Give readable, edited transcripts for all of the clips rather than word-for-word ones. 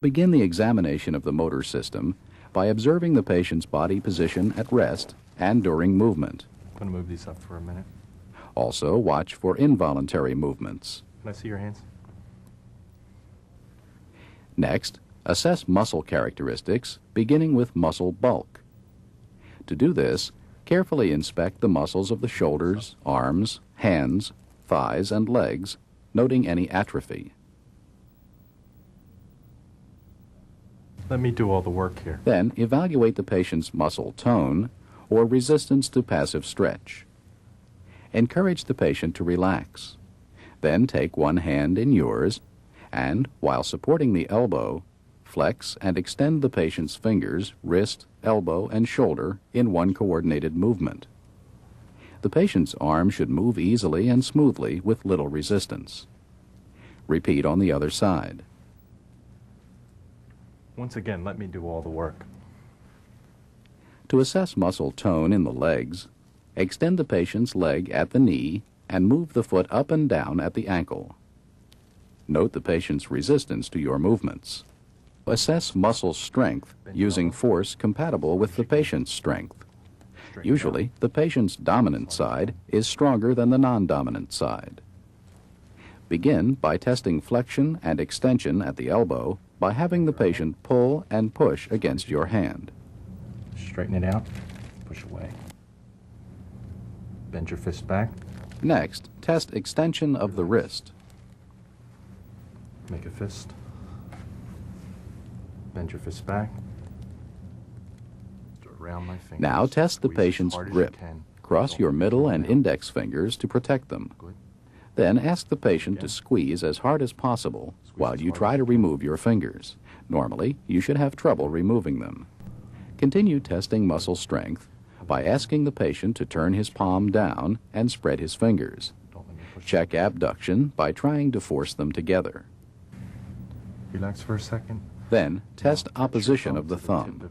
Begin the examination of the motor system by observing the patient's body position at rest and during movement. I'm going to move these up for a minute. Also, watch for involuntary movements. Can I see your hands? Next, assess muscle characteristics, beginning with muscle bulk. To do this, carefully inspect the muscles of the shoulders, arms, hands, thighs, and legs, noting any atrophy. Let me do all the work here. Then, evaluate the patient's muscle tone or resistance to passive stretch. Encourage the patient to relax. Then take one hand in yours and, while supporting the elbow, flex and extend the patient's fingers, wrist, elbow, and shoulder in one coordinated movement. The patient's arm should move easily and smoothly with little resistance. Repeat on the other side. Once again, let me do all the work. To assess muscle tone in the legs, extend the patient's leg at the knee and move the foot up and down at the ankle. Note the patient's resistance to your movements. Assess muscle strength using force compatible with the patient's strength. Usually, the patient's dominant side is stronger than the non-dominant side. Begin by testing flexion and extension at the elbow by having the patient pull and push against your hand. Straighten it out, push away. Bend your fist back. Next, test extension of the wrist. Make a fist. Bend your fist back. Around my fingers. Now test the patient's grip. Cross your middle and index fingers to protect them. Good. Then ask the patient to squeeze as hard as possible while you try to remove your fingers. Normally, you should have trouble removing them. Continue testing muscle strength by asking the patient to turn his palm down and spread his fingers. Check abduction by trying to force them together. Relax for a second. Then, test opposition of the thumb.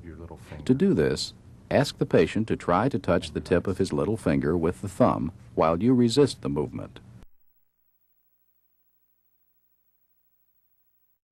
To do this, ask the patient to try to touch the tip of his little finger with the thumb while you resist the movement.